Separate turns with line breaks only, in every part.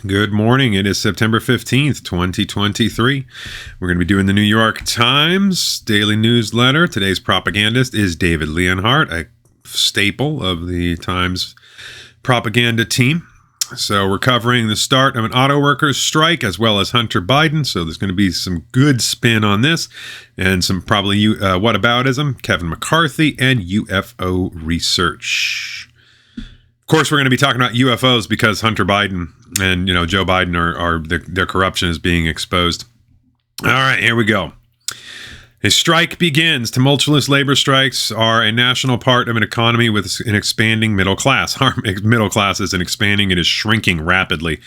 Good morning. It is September 15th, 2023. We're going to be doing the New York Times daily newsletter. Today's propagandist is David Leonhardt, a staple of the Times propaganda team. So we're covering the start of an auto workers strike as well as Hunter Biden. So there's going to be some good spin on this and some probably whataboutism, Kevin McCarthy, and UFO research. Of course, we're going to be talking about UFOs because Hunter Biden and Joe Biden their corruption is being exposed. All right, here we go. A strike begins. Tumultuous labor strikes are a national part of an economy with an expanding middle class. Our middle class isn't expanding, it is shrinking rapidly,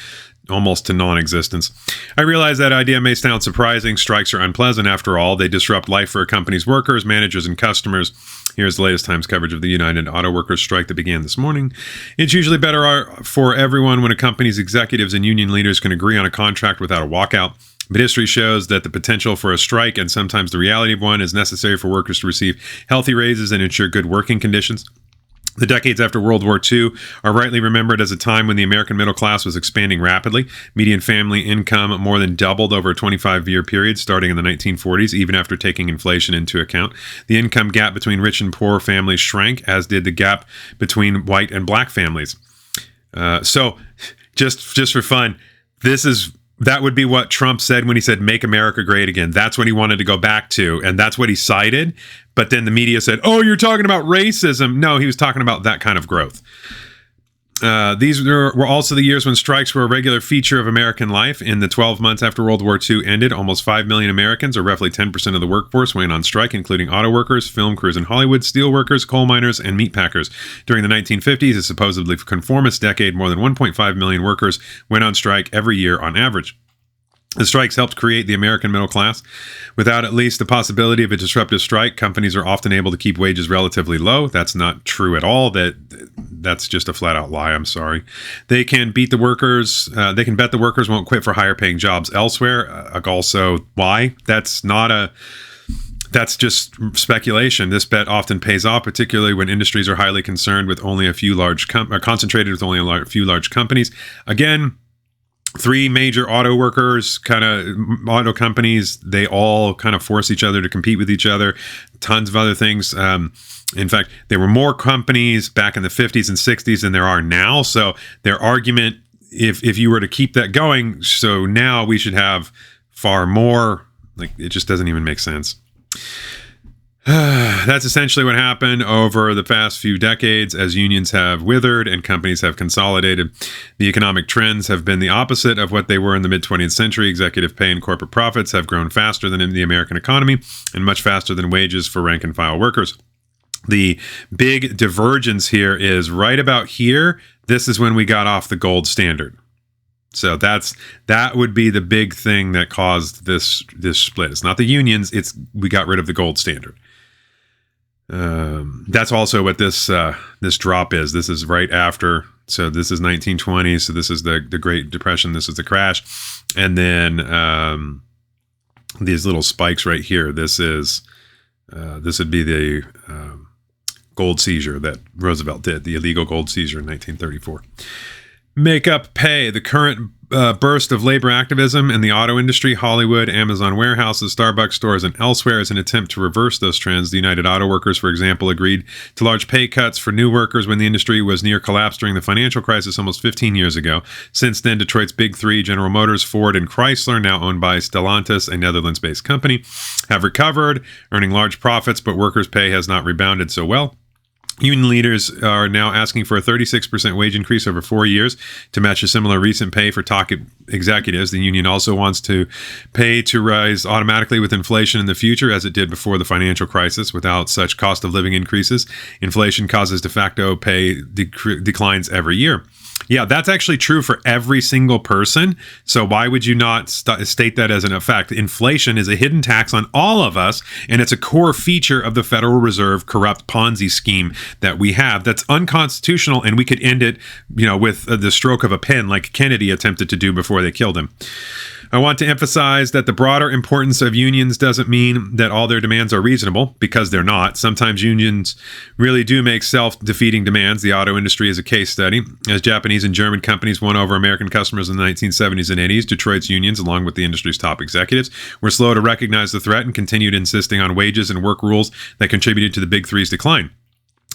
almost to non-existence. I realize that idea may sound surprising. Strikes are unpleasant after all. They disrupt life for a company's workers, managers, and customers. Here's the latest Times coverage of the United Auto Workers strike that began this morning. It's usually better for everyone when a company's executives and union leaders can agree on a contract without a walkout. But history shows that the potential for a strike, and sometimes the reality of one, is necessary for workers to receive healthy raises and ensure good working conditions. The decades after World War II are rightly remembered as a time when the American middle class was expanding rapidly. Median family income more than doubled over a 25-year period starting in the 1940s, even after taking inflation into account. The income gap between rich and poor families shrank, as did the gap between white and black families. So, just for fun, that would be what Trump said when he said, "Make America Great Again." That's what he wanted to go back to, and that's what he cited. But then the media said, "Oh, you're talking about racism." No, he was talking about that kind of growth. These were also the years when strikes were a regular feature of American life. In the 12 months after World War II ended, almost 5 million Americans, or roughly 10% of the workforce, went on strike, including auto workers, film crews in Hollywood, steel workers, coal miners, and meat packers. During the 1950s, a supposedly conformist decade, more than 1.5 million workers went on strike every year on average. The strikes helped create the American middle class. Without at least the possibility of a disruptive strike, companies are often able to keep wages relatively low. That's not true at all. That's just a flat-out lie. I'm sorry. They can beat the workers. They can bet the workers won't quit for higher-paying jobs elsewhere. Also, why? That's just speculation. This bet often pays off, particularly when industries are highly concerned with only a few concentrated with only a few large companies. Again, three major auto companies, they all kind of force each other to compete with each other. Tons of other things. In fact, there were more companies back in the 50s and 60s than there are now. So their argument, if you were to keep that going, so now we should have far more, it just doesn't even make sense. That's essentially what happened over the past few decades as unions have withered and companies have consolidated. The economic trends have been the opposite of what they were in the mid-20th century. Executive pay and corporate profits have grown faster than in the American economy and much faster than wages for rank-and-file workers. The big divergence here is right about here. This is when we got off the gold standard. So that would be the big thing that caused this split. It's not the unions. We got rid of the gold standard. That's also what this drop is. This is right after. So this is 1920. So this is the Great Depression. This is the crash, and then these little spikes right here. This would be the gold seizure that Roosevelt did, the illegal gold seizure in 1934. Make up pay. The current burst of labor activism in the auto industry, Hollywood, Amazon warehouses, Starbucks stores, and elsewhere is an attempt to reverse those trends. The United Auto Workers, for example, agreed to large pay cuts for new workers when the industry was near collapse during the financial crisis almost 15 years ago. Since then, Detroit's big three, General Motors, Ford, and Chrysler, now owned by Stellantis, a Netherlands-based company, have recovered, earning large profits, but workers' pay has not rebounded so well. Union leaders are now asking for a 36% wage increase over 4 years to match a similar recent pay for top executives. The union also wants to pay to rise automatically with inflation in the future, as it did before the financial crisis. Without such cost of living increases, inflation causes de facto pay declines every year. Yeah, that's actually true for every single person. So why would you not state that as an effect? Inflation is a hidden tax on all of us, and it's a core feature of the Federal Reserve corrupt Ponzi scheme that we have that's unconstitutional, and we could end it, with the stroke of a pen like Kennedy attempted to do before they killed him. I want to emphasize that the broader importance of unions doesn't mean that all their demands are reasonable, because they're not. Sometimes unions really do make self-defeating demands. The auto industry is a case study. As Japanese and German companies won over American customers in the 1970s and 80s, Detroit's unions, along with the industry's top executives, were slow to recognize the threat and continued insisting on wages and work rules that contributed to the Big Three's decline.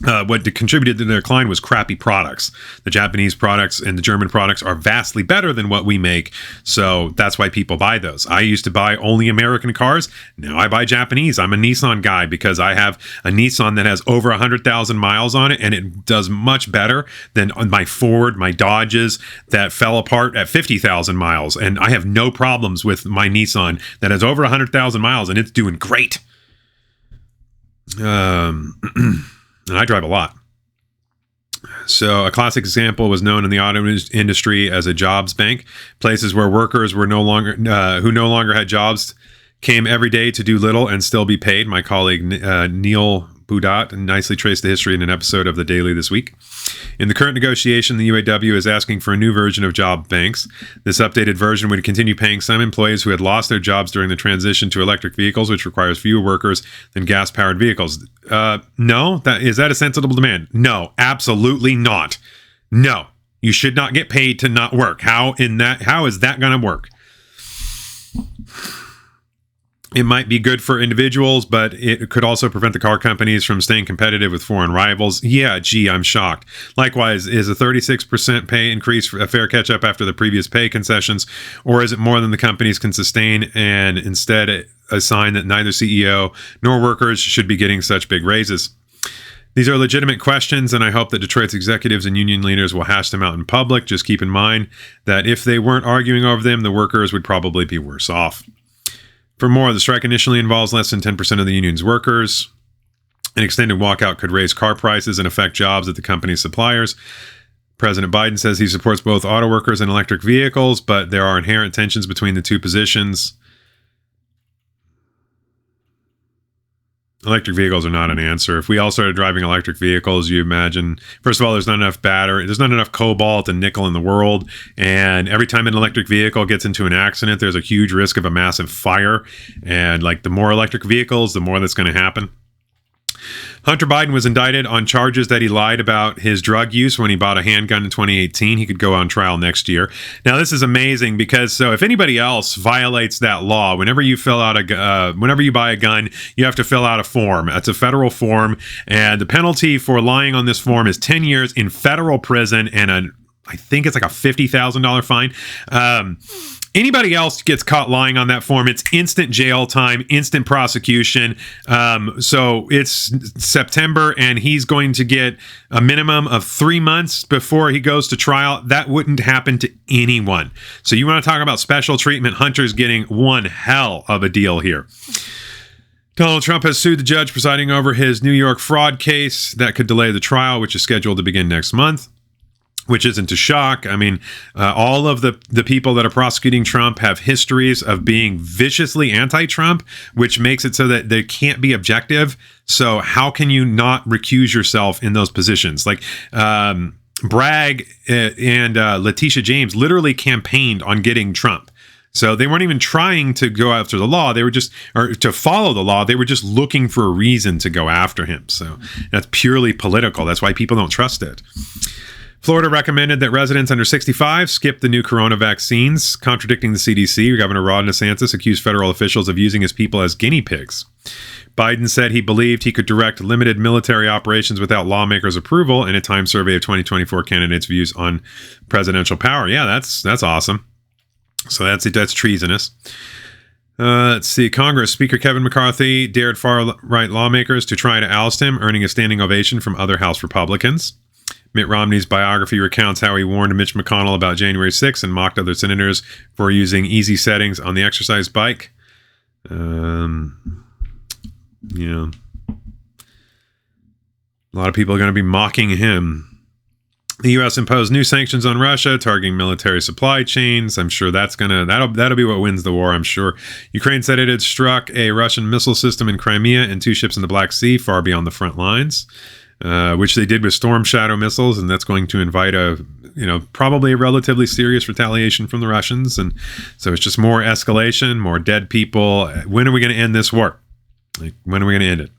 What contributed to the decline was crappy products. The Japanese products and the German products are vastly better than what we make, so that's why people buy those. I used to buy only American cars. Now I buy Japanese. I'm a Nissan guy because I have a Nissan that has over 100,000 miles on it, and it does much better than my Ford, my Dodges that fell apart at 50,000 miles. And I have no problems with my Nissan that has over 100,000 miles, and it's doing great. And I drive a lot. So a classic example was known in the auto industry as a jobs bank. Places where workers were no longer who no longer had jobs came every day to do little and still be paid. My colleague Neil Budat nicely traced the history in an episode of The Daily this week. In the current negotiation, the UAW is asking for a new version of job banks. This updated version would continue paying some employees who had lost their jobs during the transition to electric vehicles, which requires fewer workers than gas-powered vehicles. No? Is that a sensible demand? No, absolutely not. No. You should not get paid to not work. How is that going to work? It might be good for individuals, but it could also prevent the car companies from staying competitive with foreign rivals. Yeah, gee, I'm shocked. Likewise, is a 36% pay increase a fair catch-up after the previous pay concessions, or is it more than the companies can sustain and instead a sign that neither CEO nor workers should be getting such big raises? These are legitimate questions, and I hope that Detroit's executives and union leaders will hash them out in public. Just keep in mind that if they weren't arguing over them, the workers would probably be worse off. For more, the strike initially involves less than 10% of the union's workers. An extended walkout could raise car prices and affect jobs at the company's suppliers. President Biden says he supports both auto workers and electric vehicles, but there are inherent tensions between the two positions. Electric vehicles are not an answer. If we all started driving electric vehicles, you imagine, first of all, there's not enough battery, there's not enough cobalt and nickel in the world. And every time an electric vehicle gets into an accident, there's a huge risk of a massive fire. And like the more electric vehicles, the more that's going to happen. Hunter Biden was indicted on charges that he lied about his drug use when he bought a handgun in 2018. He could go on trial next year. Now, this is amazing because so if anybody else violates that law, whenever you whenever you buy a gun, you have to fill out a form. It's a federal form, and the penalty for lying on this form is 10 years in federal prison and I think it's like a $50,000 fine. Anybody else gets caught lying on that form, it's instant jail time, instant prosecution. So it's September, and he's going to get a minimum of 3 months before he goes to trial. That wouldn't happen to anyone. So you want to talk about special treatment? Hunter's getting one hell of a deal here. Donald Trump has sued the judge presiding over his New York fraud case that could delay the trial, which is scheduled to begin next month. Which isn't a shock. I mean, all of the people that are prosecuting Trump have histories of being viciously anti-Trump, which makes it so that they can't be objective. So how can you not recuse yourself in those positions? Like Bragg and Letitia James literally campaigned on getting Trump. So they weren't even trying to go after the law. They were or to follow the law. They were just looking for a reason to go after him. So that's purely political. That's why people don't trust it. Florida recommended that residents under 65 skip the new corona vaccines, contradicting the CDC. Governor Ron DeSantis accused federal officials of using his people as guinea pigs. Biden said he believed he could direct limited military operations without lawmakers' approval in a time survey of 2024 candidates' views on presidential power. Yeah, that's awesome. So that's treasonous. Let's see. Congress Speaker Kevin McCarthy dared far-right lawmakers to try to oust him, earning a standing ovation from other House Republicans. Mitt Romney's biography recounts how he warned Mitch McConnell about January 6th and mocked other senators for using easy settings on the exercise bike. A lot of people are going to be mocking him. The U.S. imposed new sanctions on Russia, targeting military supply chains. I'm sure that'll be what wins the war, I'm sure. Ukraine said it had struck a Russian missile system in Crimea and 2 ships in the Black Sea, far beyond the front lines. Which they did with Storm Shadow missiles, and that's going to invite a probably a relatively serious retaliation from the Russians. And so it's just more escalation, more dead people. When are we going to end this war? When are we going to end it?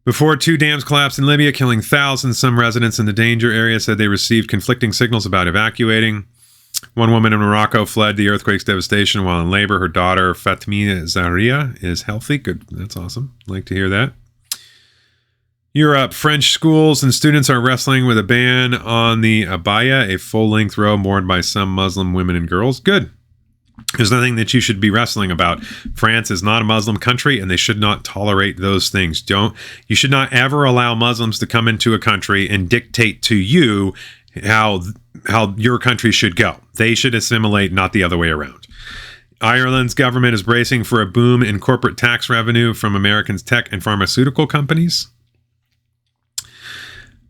Before 2 dams collapsed in Libya, killing thousands, some residents in the danger area said they received conflicting signals about evacuating. One woman in Morocco fled the earthquake's devastation while in labor. Her daughter, Fatmie Zaria, is healthy. Good. That's awesome. Like to hear that. Europe, French schools and students are wrestling with a ban on the abaya, a full-length robe worn by some Muslim women and girls. Good. There's nothing that you should be wrestling about. France is not a Muslim country, and they should not tolerate those things. You should not ever allow Muslims to come into a country and dictate to you how your country should go. They should assimilate, not the other way around. Ireland's government is bracing for a boom in corporate tax revenue from Americans' tech and pharmaceutical companies.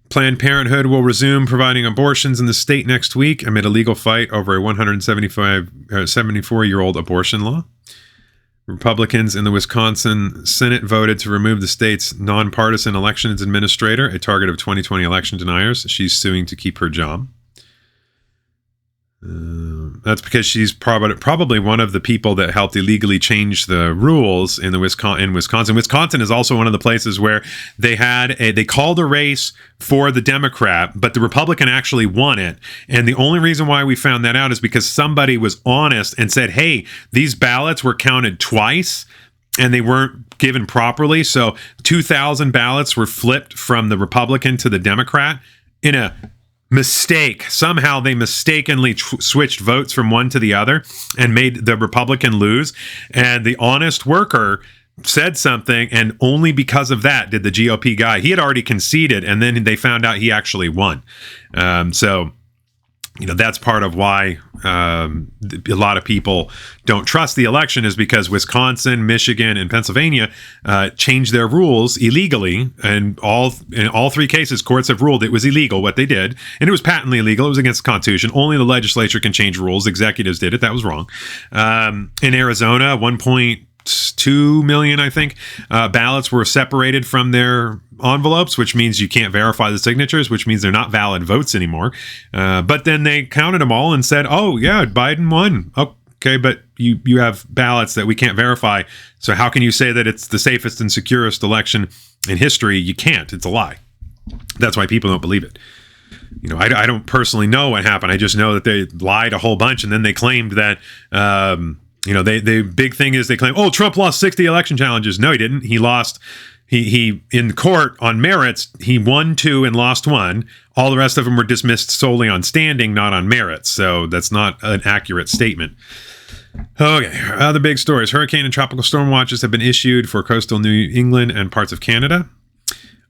Planned Parenthood will resume providing abortions in the state next week amid a legal fight over a 74-year-old abortion law. Republicans in the Wisconsin Senate voted to remove the state's nonpartisan elections administrator, a target of 2020 election deniers. She's suing to keep her job. That's because she's probably one of the people that helped illegally change the rules in Wisconsin. Wisconsin is also one of the places where they called a race for the Democrat, but the Republican actually won it. And the only reason why we found that out is because somebody was honest and said, hey, these ballots were counted twice and they weren't given properly. So 2,000 ballots were flipped from the Republican to the Democrat in a mistake. Somehow they mistakenly switched votes from one to the other and made the Republican lose. And the honest worker said something, and only because of that did the GOP guy. He had already conceded, and then they found out he actually won. So that's part of why a lot of people don't trust the election, is because Wisconsin, Michigan, and Pennsylvania changed their rules illegally. And in all 3 cases, courts have ruled it was illegal what they did. And it was patently illegal. It was against the Constitution. Only the legislature can change rules. Executives did it. That was wrong. In Arizona, 1.2 million, I think, ballots were separated from their envelopes, which means you can't verify the signatures, which means they're not valid votes anymore. But then they counted them all and said, oh, yeah, Biden won. Okay, but you have ballots that we can't verify. So how can you say that it's the safest and securest election in history? You can't. It's a lie. That's why people don't believe it. I don't personally know what happened. I just know that they lied a whole bunch, and then they claimed that the big thing is they claim, oh, Trump lost 60 election challenges. No, he didn't. He lost. He in court on merits, he won 2 and lost 1. All the rest of them were dismissed solely on standing, not on merits. So that's not an accurate statement. Okay, other big stories. Hurricane and tropical storm watches have been issued for coastal New England and parts of Canada.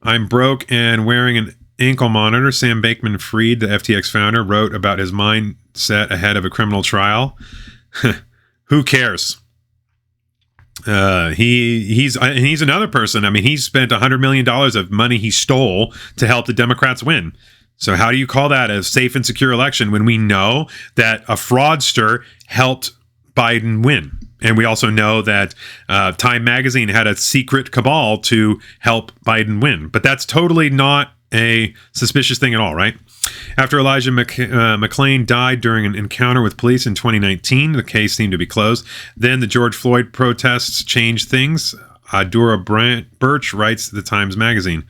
I'm broke and wearing an ankle monitor. Sam Bankman-Fried, the FTX founder, wrote about his mindset ahead of a criminal trial. Who cares? He's another person. I mean, he spent $100 million of money he stole to help the Democrats win. So how do you call that a safe and secure election when we know that a fraudster helped Biden win? And we also know that Time Magazine had a secret cabal to help Biden win. But that's totally not a suspicious thing at all, right? After Elijah McClain died during an encounter with police in 2019, the case seemed to be closed. Then the George Floyd protests changed things. Adura Birch writes the Times Magazine.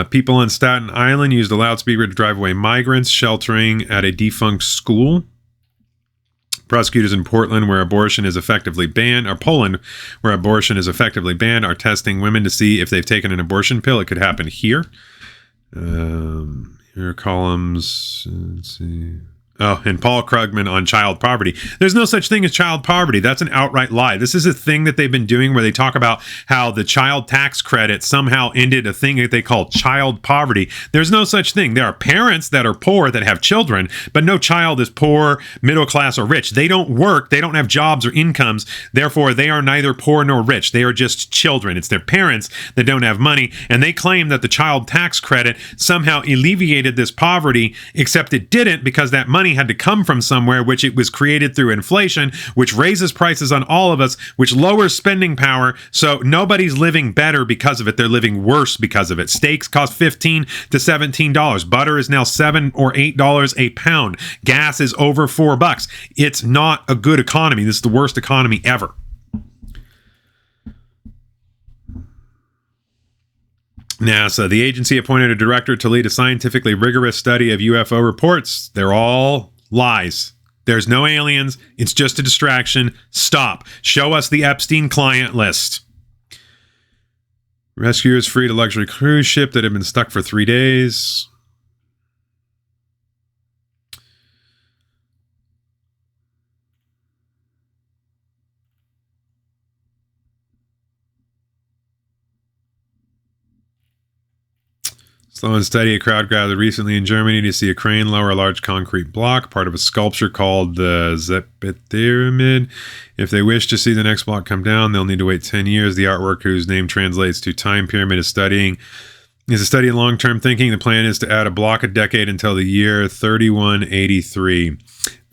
People on Staten Island used a loudspeaker to drive away migrants sheltering at a defunct school. Prosecutors in Poland, where abortion is effectively banned, or Poland, where abortion is effectively banned, are testing women to see if they've taken an abortion pill. It could happen here. Here are columns. Let's see. Oh, and Paul Krugman on child poverty. There's no such thing as child poverty. That's an outright lie. This is a thing that they've been doing where they talk about how the child tax credit somehow ended a thing that they call child poverty. There's no such thing. There are parents that are poor that have children, but no child is poor, middle class, or rich. They don't work. They don't have jobs or incomes. Therefore, they are neither poor nor rich. They are just children. It's their parents that don't have money. And they claim that the child tax credit somehow alleviated this poverty, except it didn't, because that money money had to come from somewhere, which it was created through inflation, which raises prices on all of us, which lowers spending power. So nobody's living better because of it. They're living worse because of it. Steaks cost $15 to $17. Butter is now $7 or $8 a pound. Gas is over $4. It's not a good economy. This is the worst economy ever. NASA, the agency appointed a director to lead a scientifically rigorous study of UFO reports. They're all lies. There's no aliens. It's just a distraction. Stop. Show us the Epstein client list. Rescuers freed a luxury cruise ship that had been stuck for 3 days. Slow and steady, a crowd gathered recently in Germany to see a crane lower a large concrete block, part of a sculpture called the Zeppet-Pyramid. If they wish to see the next block come down, they'll need to wait 10 years. The artwork, whose name translates to Time Pyramid, is a study in long-term thinking. The plan is to add a block a decade until the year 3183.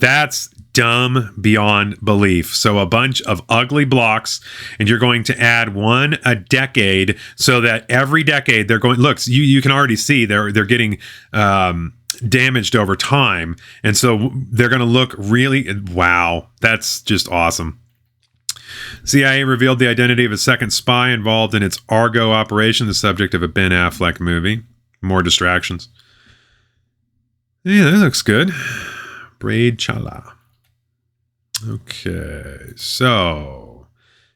That's dumb beyond belief. So a bunch of ugly blocks, and you're going to add one a decade so that every decade they're going, look, you can already see they're getting damaged over time. And so they're going to look really, wow, that's just awesome. CIA revealed the identity of a second spy involved in its Argo operation, the subject of a Ben Affleck movie. More distractions. Yeah, that looks good. Braid Chala. Okay, so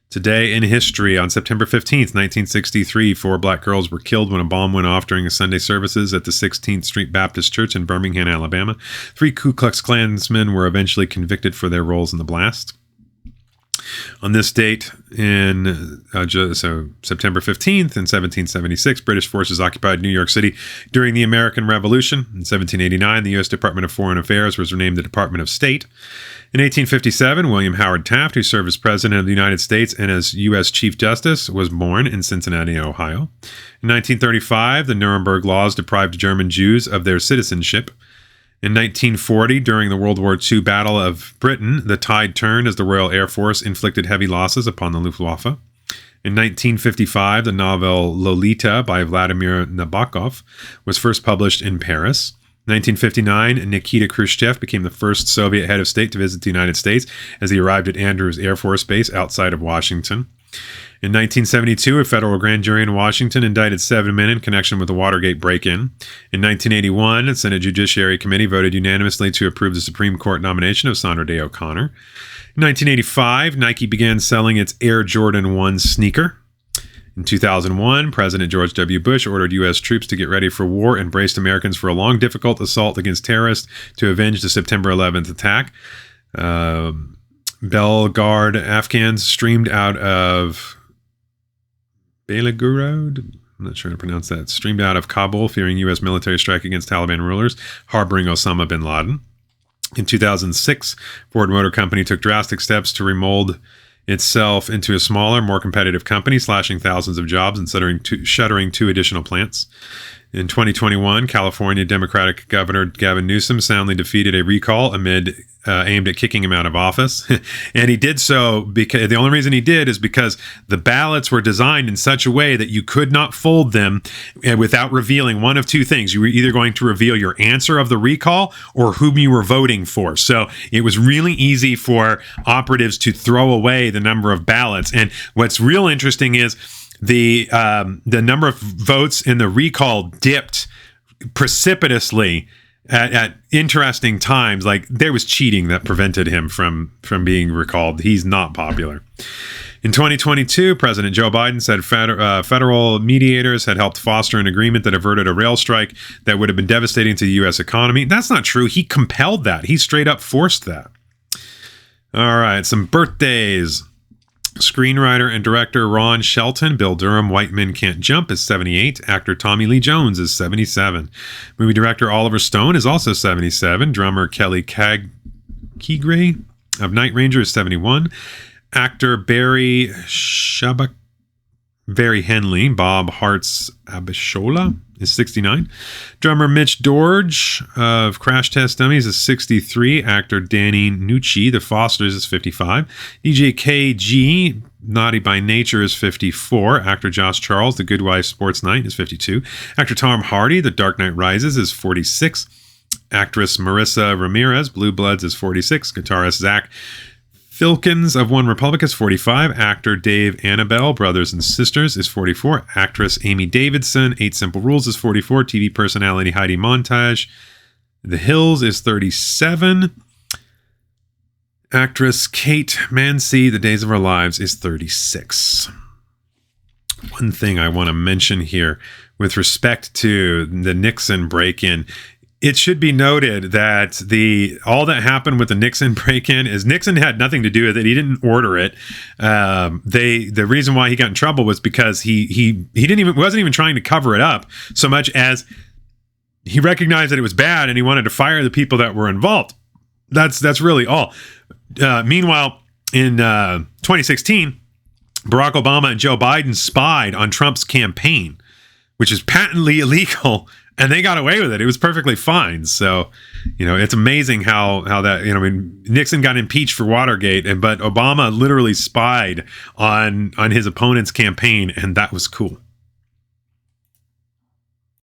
today in history, on September 15th, 1963, 4 black girls were killed when a bomb went off during a Sunday services at the 16th Street Baptist Church in Birmingham, Alabama. 3 Ku Klux Klansmen were eventually convicted for their roles in the blast. On this date, in September 15th, in 1776, British forces occupied New York City during the American Revolution. In 1789, the U.S. Department of Foreign Affairs was renamed the Department of State. In 1857, William Howard Taft, who served as President of the United States and as U.S. Chief Justice, was born in Cincinnati, Ohio. In 1935, the Nuremberg Laws deprived German Jews of their citizenship. In 1940, during the World War II Battle of Britain, the tide turned as the Royal Air Force inflicted heavy losses upon the Luftwaffe. In 1955, the novel Lolita by Vladimir Nabokov was first published in Paris. In 1959, Nikita Khrushchev became the first Soviet head of state to visit the United States as he arrived at Andrews Air Force Base outside of Washington. In 1972, a federal grand jury in Washington indicted 7 men in connection with the Watergate break-in. In 1981, the Senate Judiciary Committee voted unanimously to approve the Supreme Court nomination of Sandra Day O'Connor. In 1985, Nike began selling its Air Jordan 1 sneaker. In 2001, President George W. Bush ordered U.S. troops to get ready for war and braced Americans for a long, difficult assault against terrorists to avenge the September 11th attack. Belgard Afghans streamed out of Belgorod, I'm not sure how to pronounce that, streamed out of Kabul, fearing U.S. military strike against Taliban rulers, harboring Osama bin Laden. In 2006, Ford Motor Company took drastic steps to remold itself into a smaller, more competitive company, slashing thousands of jobs and shuttering 2 additional plants. In 2021, California Democratic Governor Gavin Newsom soundly defeated a recall aimed at kicking him out of office. And he did so because the only reason he did is because the ballots were designed in such a way that you could not fold them without revealing one of 2 things. You were either going to reveal your answer of the recall or whom you were voting for. So it was really easy for operatives to throw away the number of ballots. And what's real interesting is the number of votes in the recall dipped precipitously at interesting times. Like, there was cheating that prevented him from being recalled. He's not popular. In 2022, President Joe Biden said federal mediators had helped foster an agreement that averted a rail strike that would have been devastating to the U.S. economy. That's not true. He compelled that. He straight up forced that. All right, some birthdays. Screenwriter and director Ron Shelton, Bill Durham, White Men Can't Jump, is 78. Actor Tommy Lee Jones is 77. Movie director Oliver Stone is also 77. Drummer Kelly Keegray of Night Ranger is 71. Actor Barry Henley, Bob Hart's Abishola, is 69. Drummer Mitch Dorge of Crash Test Dummies is 63. Actor Danny Nucci, The Fosters, is 55. DJ KG, Naughty by Nature, is 54. Actor Josh Charles, The Good Wife Sports Night, is 52. Actor Tom Hardy, The Dark Knight Rises, is 46. Actress Marissa Ramirez, Blue Bloods, is 46. Guitarist Zach Filkins of One Republic is 45. Actor Dave Annabelle, Brothers and Sisters, is 44. Actress Amy Davidson, 8 Simple Rules, is 44. TV personality Heidi Montage, The Hills, is 37. Actress Kate Mansi, The Days of Our Lives, is 36. One thing I want to mention here with respect to the Nixon break-in, it should be noted that all that happened with the Nixon break-in is Nixon had nothing to do with it. He didn't order it. The reason why he got in trouble was because he wasn't even trying to cover it up so much as he recognized that it was bad and he wanted to fire the people that were involved. That's really all. Meanwhile, in 2016, Barack Obama and Joe Biden spied on Trump's campaign, which is patently illegal. And they got away with it. It was perfectly fine. So, it's amazing how that, Nixon got impeached for Watergate, but Obama literally spied on his opponent's campaign, and that was cool.